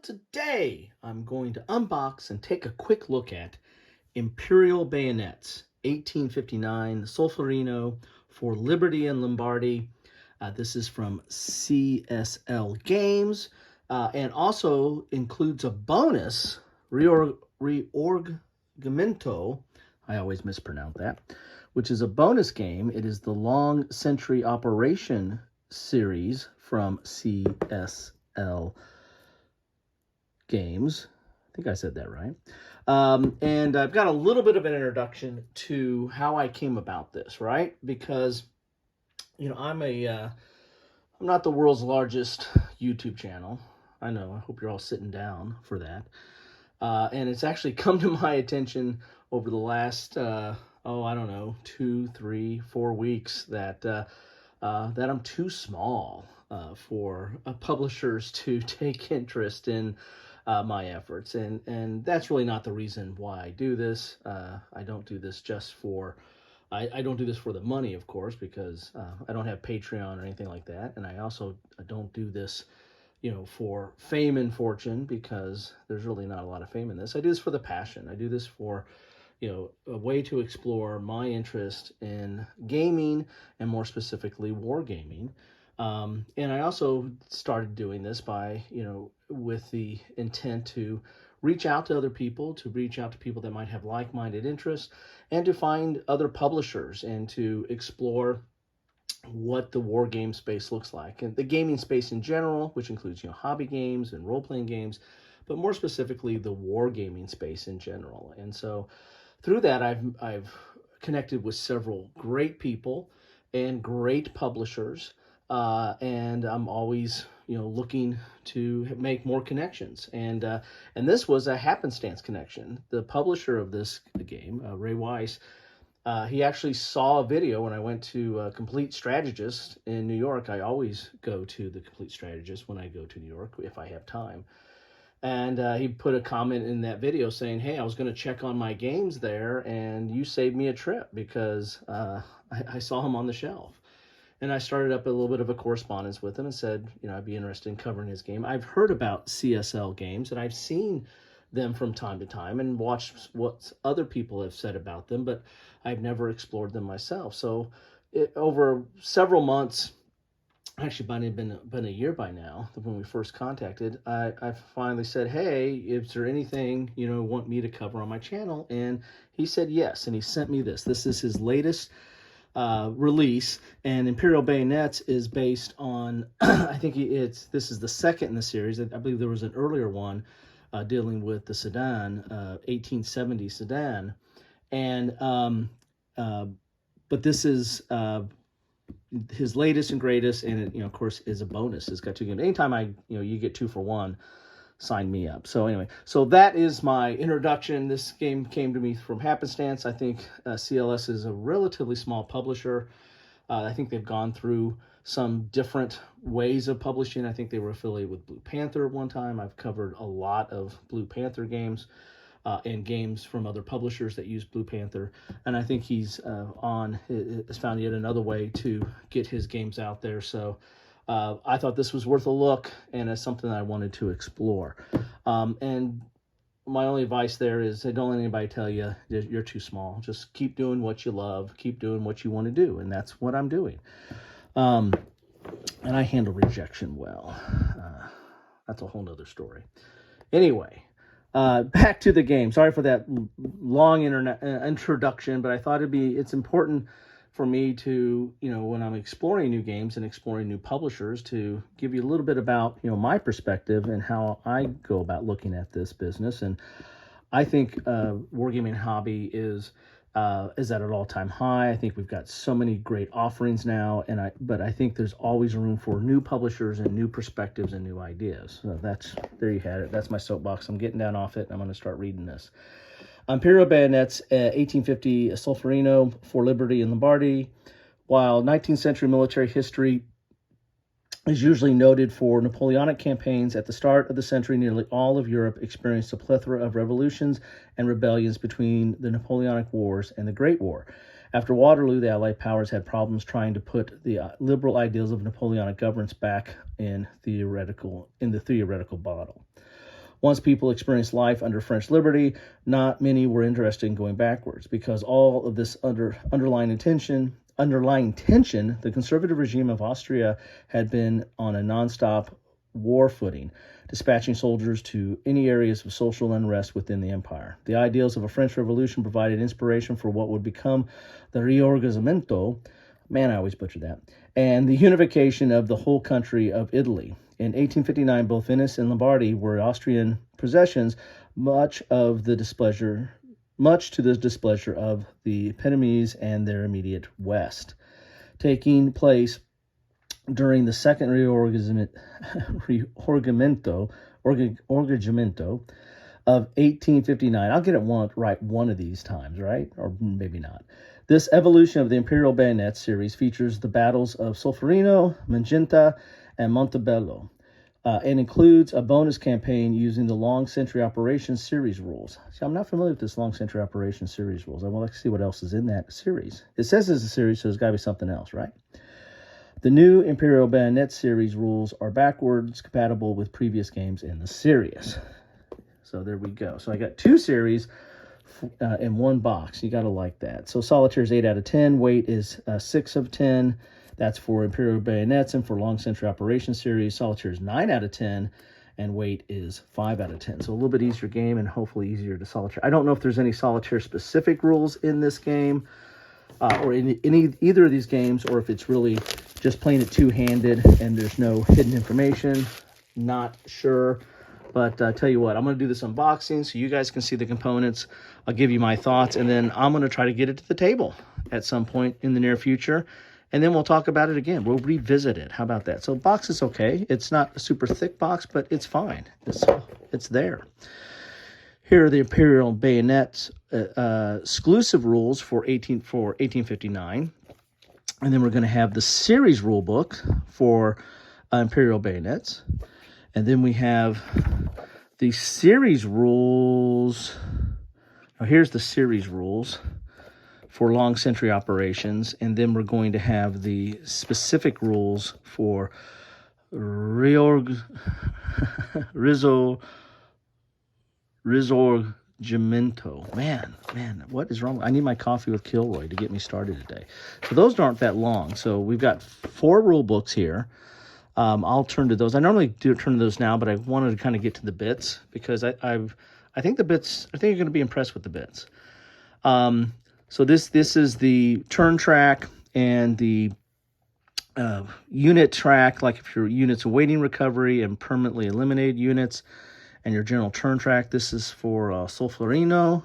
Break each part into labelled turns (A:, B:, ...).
A: Today I'm going to unbox and take a quick look at Imperial Bayonets, 1859, Solferino for Liberty and Lombardy. This is from CSL Games, and also includes a bonus, Reorgamento, I always mispronounce that, which is a bonus game. It is the Long Century Operation series from CSL Games. I think I said that right. And I've got a little bit of an introduction to how I came about this, right? Because, I'm not the world's largest YouTube channel. I know. I hope you're all sitting down for that. And it's actually come to my attention over the last, 2, 3, 4 weeks that I'm too small for publishers to take interest in my efforts, and that's really not the reason why I do this. I don't do this just for I don't do this for the money, of course, because I don't have Patreon or anything like that, and I also don't do this for fame and fortune, because there's really not a lot of fame in this. I do this for the passion. I do this for a way to explore my interest in gaming, and more specifically wargaming. And I also started doing this by, with the intent to reach out to other people, that might have like-minded interests, and to find other publishers and to explore what the war game space looks like, and the gaming space in general, which includes hobby games and role-playing games, but more specifically the wargaming space in general. And so through that, I've connected with several great people and great publishers, and I'm always looking to make more connections. And this was a happenstance connection. The publisher of this game, Ray Weiss, he actually saw a video when I went to Complete Strategist in New York. I always go to the Complete Strategist when I go to New York if I have time. And he put a comment in that video saying, "Hey, I was going to check on my games there, and you saved me a trip because I saw him on the shelf." And I started up a little bit of a correspondence with him and said, I'd be interested in covering his game. I've heard about CSL Games, and I've seen them from time to time and watched what other people have said about them, but I've never explored them myself. So over several months, actually might have been a year by now, when we first contacted, I finally said, "Hey, is there anything you want me to cover on my channel?" And he said yes, and he sent me this. This is his latest release, and Imperial Bayonets is based on I think this is the second in the series. I believe there was an earlier one dealing with the Sedan, 1870 Sedan, and but this is his latest and greatest, and it, of course, is a bonus. It's got 2 games. Anytime you get 2 for 1, sign me up. So anyway, so that is my introduction. This game came to me from happenstance. I think CLS is a relatively small publisher. I think they've gone through some different ways of publishing. I think they were affiliated with Blue Panther at one time. I've covered a lot of Blue Panther games and games from other publishers that use Blue Panther. And I think he's has found yet another way to get his games out there. So I thought this was worth a look, and it's something that I wanted to explore. And my only advice there is, don't let anybody tell you you're too small. Just keep doing what you love, keep doing what you want to do, and that's what I'm doing. And I handle rejection well. That's a whole nother story. Anyway, back to the game. Sorry for that long introduction, but I thought it's important for me to, when I'm exploring new games and exploring new publishers, to give you a little bit about, my perspective and how I go about looking at this business. And I think wargaming hobby is at an all-time high. I think we've got so many great offerings now, but I think there's always room for new publishers and new perspectives and new ideas. So there you had it. That's my soapbox. I'm getting down off it, and I'm going to start reading this. Imperial Bayonets, 1850 Solferino for Liberty and Lombardy. While 19th century military history is usually noted for Napoleonic campaigns, at the start of the century, nearly all of Europe experienced a plethora of revolutions and rebellions between the Napoleonic Wars and the Great War. After Waterloo, the Allied powers had problems trying to put the liberal ideals of Napoleonic governance back in the theoretical bottle. Once people experienced life under French liberty, not many were interested in going backwards because all of this underlying tension, the conservative regime of Austria had been on a nonstop war footing, dispatching soldiers to any areas of social unrest within the empire. The ideals of a French Revolution provided inspiration for what would become the Riorgimento, man, I always butcher that, and the unification of the whole country of Italy. In 1859, both Venice and Lombardy were Austrian possessions, much to the displeasure of the Piedmontese and their immediate west. Taking place during the second Riorgimento of 1859. I'll get it right one of these times, right? Or maybe not. This evolution of the Imperial Bayonets series features the battles of Solferino, Magenta, and Montebello, and includes a bonus campaign using the Long Century Operations series rules. See, I'm not familiar with this Long Century Operations series rules. I would like to see what else is in that series. It says it's a series, so there's got to be something else, right? The new Imperial Bayonet series rules are backwards compatible with previous games in the series. So there we go. So I got 2 series in one box. You got to like that. So Solitaire is 8 out of 10. Weight is 6 of 10. That's for Imperial Bayonets, and for Long Century Operations series, Solitaire is 9 out of 10, and weight is 5 out of 10. So a little bit easier game and hopefully easier to Solitaire. I don't know if there's any Solitaire-specific rules in this game or in either of these games, or if it's really just playing it two-handed and there's no hidden information. Not sure. But tell you what, I'm going to do this unboxing so you guys can see the components. I'll give you my thoughts, and then I'm going to try to get it to the table at some point in the near future. And then we'll talk about it again. We'll revisit it. How about that? So box is okay. It's not a super thick box, but it's fine. It's there. Here are the Imperial Bayonets exclusive rules for 1859. And then we're going to have the series rule book for Imperial Bayonets. And then we have the series rules. Now here's the series rules for Long Century Operations, and then we're going to have the specific rules for Risorgimento. Man, what is wrong? I need my coffee with Kilroy to get me started today. So those aren't that long. So we've got 4 rule books here. I'll turn to those. I normally do turn to those now, but I wanted to kind of get to the bits because I think the bits. I think you're going to be impressed with the bits. So this is the turn track and the unit track, like if your unit's awaiting recovery and permanently eliminated units, and your general turn track. This is for Solferino,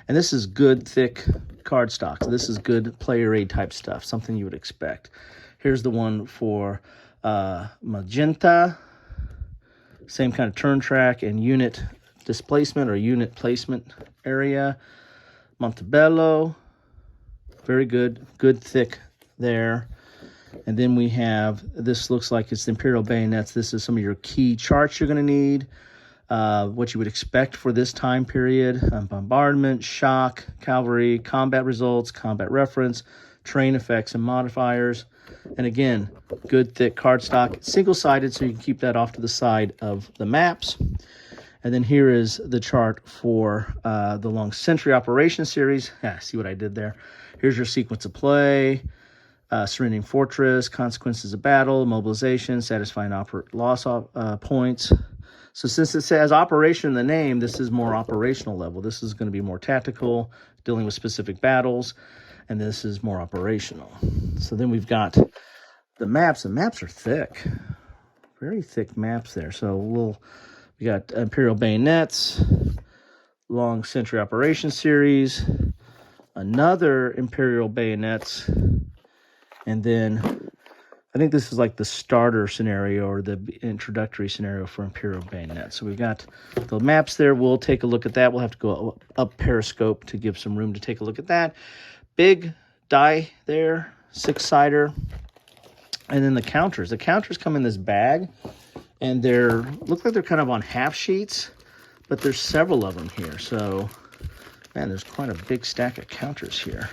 A: and this is good, thick card stock. So this is good player aid type stuff, something you would expect. Here's the one for Magenta, same kind of turn track and unit displacement or unit placement area. Montebello, very good thick there. And then we have, this looks like it's the Imperial Bayonets. This is some of your key charts you're going to need, what you would expect for this time period. Bombardment, shock, cavalry, combat results, combat reference, terrain effects and modifiers. And again, good thick cardstock, single-sided, so you can keep that off to the side of the maps. And then here is the chart for the Long Century Operations series. See what I did there? Here's your sequence of play, surrendering fortress, consequences of battle, mobilization, satisfying loss points. So since it says operation in the name, this is more operational level. This is going to be more tactical, dealing with specific battles, and this is more operational. So then we've got the maps. The maps are thick, very thick maps there. So we got Imperial Bayonets, Long Century Operations series, another Imperial Bayonets, and then I think this is like the starter scenario or the introductory scenario for Imperial Bayonets. So we've got the maps there. We'll take a look at that. We'll have to go up Periscope to give some room to take a look at that. Big die there, 6-sider. And then the counters. The counters come in this bag, and look like they're kind of on half sheets, but there's several of them here. So, man, there's quite a big stack of counters here.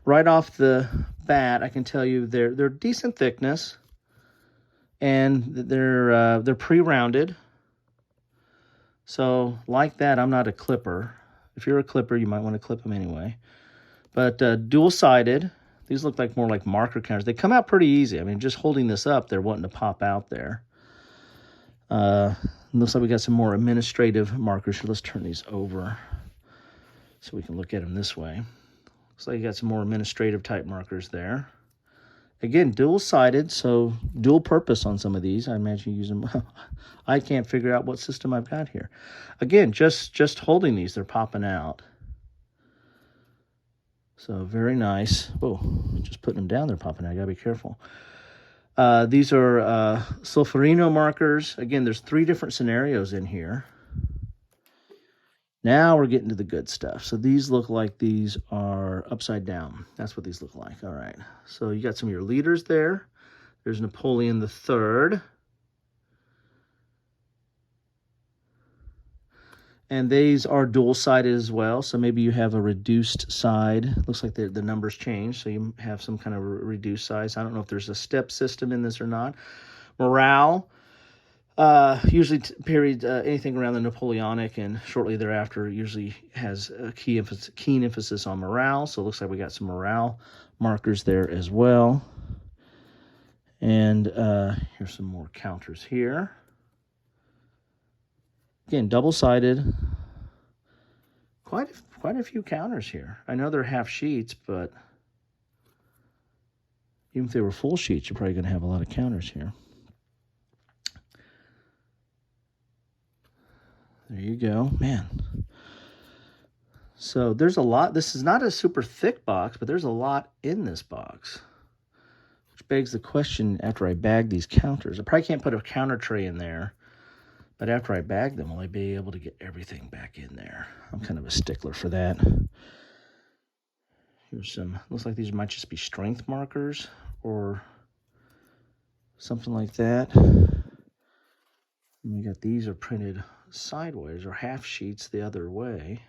A: Right off the bat, I can tell you they're decent thickness, and they're pre-rounded. So like that, I'm not a clipper. If you're a clipper, you might want to clip them anyway. But dual-sided, these look like more like marker counters. They come out pretty easy. I mean, just holding this up, they're wanting to pop out there. Looks like we got some more administrative markers here. Let's turn these over so we can look at them this way. Looks like you got some more administrative type markers there. Again, dual-sided, so dual purpose on some of these. I imagine you use them. I can't figure out what system I've got here. Again, just holding these, they're popping out. So very nice. Oh, just putting them down, they're popping out. I gotta be careful. These are Solferino markers. Again, there's 3 different scenarios in here. Now we're getting to the good stuff. So these look like these are upside down. That's what these look like. All right. So you got some of your leaders there. There's Napoleon III. And these are dual-sided as well. So maybe you have a reduced side. Looks like the numbers change. So you have some kind of reduced size. I don't know if there's a step system in this or not. Morale. Usually period anything around the Napoleonic and shortly thereafter usually has a keen emphasis on morale. So it looks like we got some morale markers there as well. And here's some more counters here. Again, double-sided. Quite a few counters here. I know they're half sheets, but even if they were full sheets, you're probably going to have a lot of counters here. There you go, man. So there's a lot. This is not a super thick box, but there's a lot in this box. Which begs the question, after I bag these counters, I probably can't put a counter tray in there, but after I bag them, will I be able to get everything back in there? I'm kind of a stickler for that. Here's some, looks like these might just be strength markers or something like that. And we got these are printed sideways or half sheets the other way.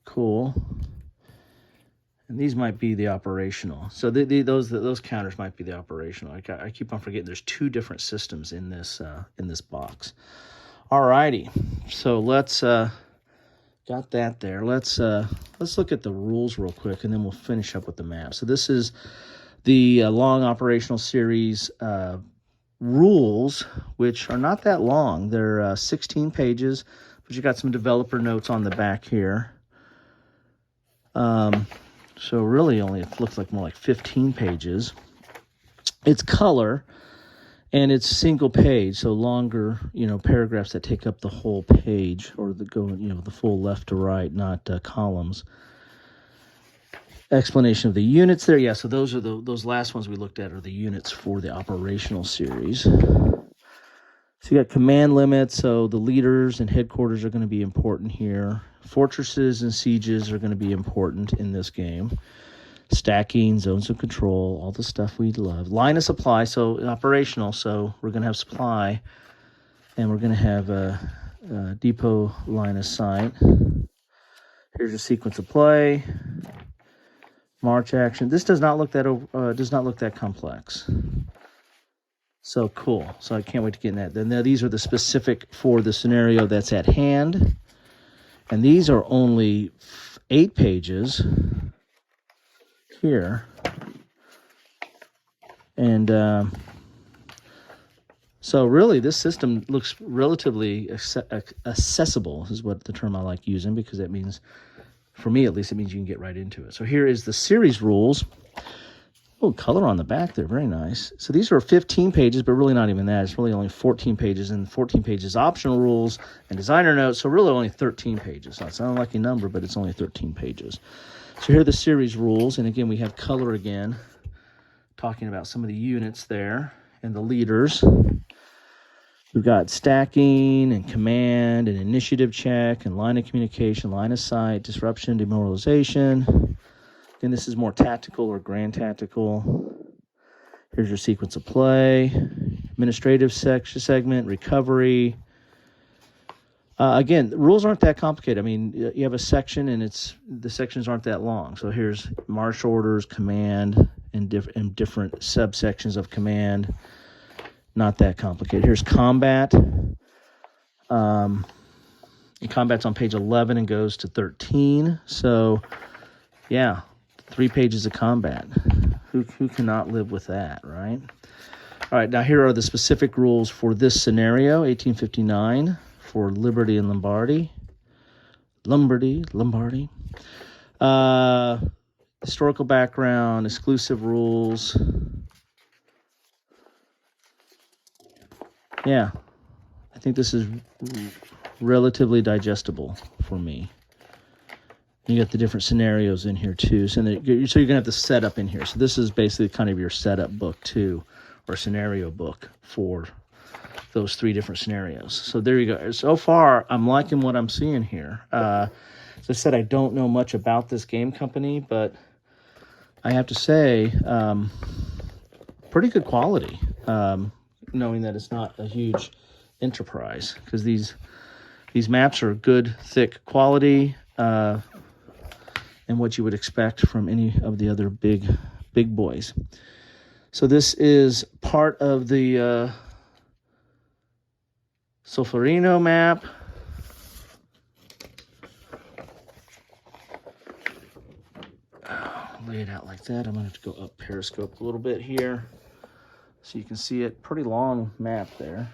A: Cool. And these might be the operational. So those counters might be the operational. I keep on forgetting there's 2 different systems in this box. Alrighty. So let's got that there. Let's look at the rules real quick, and then we'll finish up with the map. So this is the long operational series rules, which are not that long. They're 16 pages, but you got some developer notes on the back here. So really only, it looks like more like 15 pages. It's color, and it's single page, so longer, paragraphs that take up the whole page, or the full left to right, not columns. Explanation of the units there. Yeah, so those are those last ones we looked at are the units for the operational series. So you got command limits, so the leaders and headquarters are going to be important here. Fortresses and sieges are going to be important in this game. Stacking, zones of control, all the stuff we love. Line of supply, so operational, so we're going to have supply, and we're going to have a depot line of sight. Here's a sequence of play. March action. This does not look that complex. So cool. So I can't wait to get in that. Then these are the specific for the scenario that's at hand. And these are only 8 pages here. And so really this system looks relatively accessible, is what the term I like using, because that means, for me at least, it means you can get right into it. So here is the series rules. Oh, color on the back there, very nice. So these are 15 pages, but really not even that. It's really only 14 pages, and 14 pages optional rules and designer notes, so really only 13 pages. That's not a lucky number, but it's only 13 pages. So here are the series rules, and again, we have color again, talking about some of the units there and the leaders. We've got stacking and command and initiative check and line of communication, line of sight, disruption, demoralization. Again, this is more tactical or grand tactical. Here's your sequence of play, administrative segment, recovery. Again, the rules aren't that complicated. I mean, you have a section, and the sections aren't that long. So here's march orders, command, and different subsections of command. Not that complicated. Here's combat. And combat's on page 11 and goes to 13. So, yeah, 3 pages of combat. Who cannot live with that, right? All right, now here are the specific rules for this scenario, 1859, for Liberty and Lombardy. Lombardy. Historical background, exclusive rules. Yeah, I think this is relatively digestible for me. You got the different scenarios in here too, so you're going to have the setup in here. So this is basically kind of your setup book too, or scenario book for those 3 different scenarios. So there you go. So far, I'm liking what I'm seeing here. As I said, I don't know much about this game company, but I have to say, pretty good quality, knowing that it's not a huge enterprise, because these maps are good, thick quality, and what you would expect from any of the other big boys. So this is part of the Solferino map. Lay it out like that. I'm going to have to go up Periscope a little bit here so you can see it. Pretty long map there.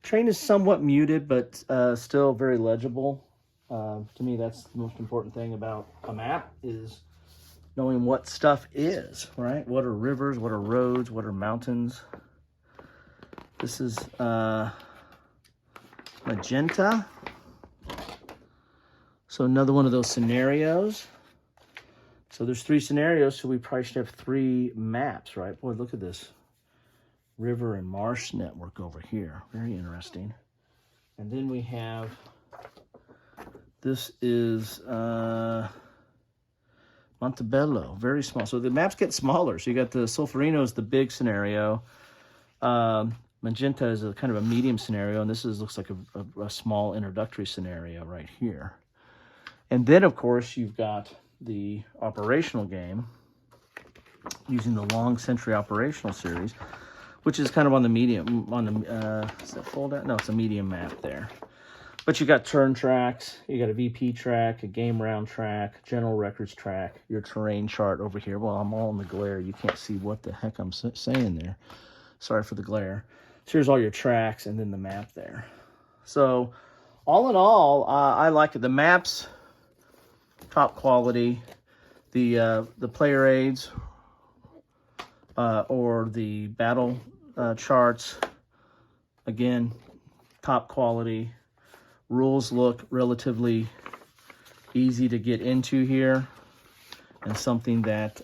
A: Train is somewhat muted, but still very legible. To me, that's the most important thing about a map, is knowing what stuff is, right? What are rivers? What are roads? What are mountains? This is magenta. So another one of those scenarios. So there's 3 scenarios, so we probably should have 3 maps, right? Boy, look at this river and marsh network over here. Very interesting. And then we have, this is Montebello, very small. So the maps get smaller. So you got the Solferino is the big scenario. Magenta is a kind of a medium scenario, and this looks like a small introductory scenario right here. And then, of course, you've got the operational game using the Long Century Operational Series, which is kind of on the medium, is that fold out? No, it's a medium map there. But you got turn tracks, you got a VP track, a game round track, general records track, your terrain chart over here. Well, I'm all in the glare. You can't see what the heck I'm saying there. Sorry for the glare. So here's all your tracks and then the map there. So all in all, I like it. The maps, top quality. The player aids or the battle charts, again, top quality. Rules look relatively easy to get into here, and something that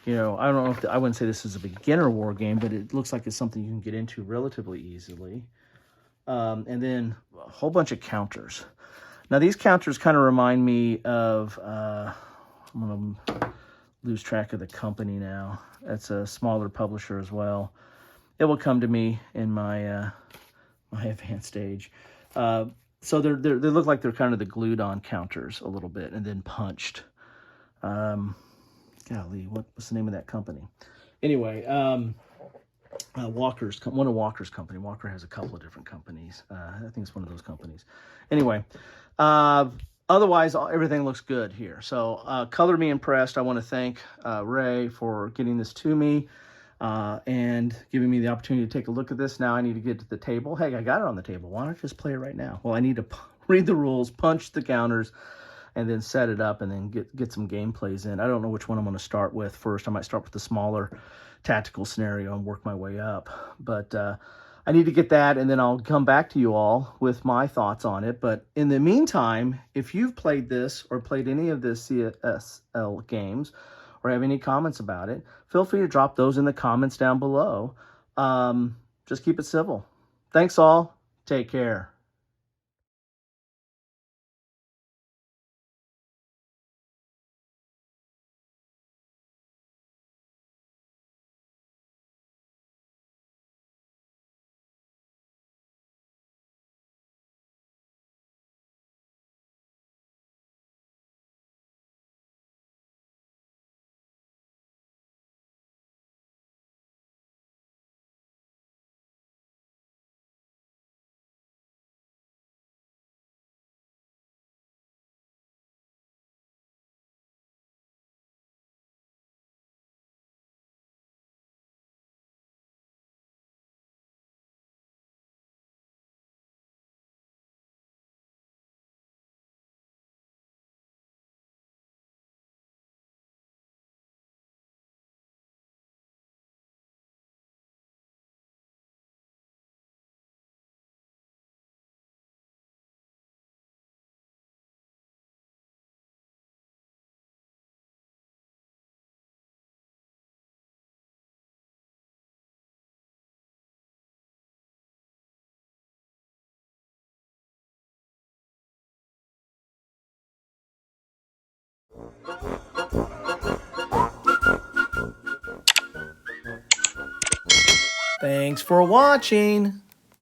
A: you know, I don't know if I wouldn't say this is a beginner war game, but it looks like it's something you can get into relatively easily. And then a whole bunch of counters. Now these counters kind of remind me of I'm gonna lose track of the company now. That's a smaller publisher as well. It will come to me in my my advanced stage. So they look like they're kind of the glued on counters a little bit and then punched. Golly, what's the name of that company? Anyway, Walker's, one of Walker's company. Walker has a couple of different companies. I think it's one of those companies. Anyway, otherwise, everything looks good here. So color me impressed. I want to thank Ray for getting this to me and giving me the opportunity to take a look at this. Now I need to get to the table. Hey, I got it on the table. Why don't I just play it right now? Well, I need to read the rules, punch the counters, and then set it up and then get some gameplays in. I don't know which one I'm going to start with first. I might start with the smaller tactical scenario and work my way up. But I need to get that, and then I'll come back to you all with my thoughts on it. But in the meantime, if you've played this or played any of the CSL games or have any comments about it, feel free to drop those in the comments down below. Just keep it civil. Thanks all. Take care. Thanks for watching.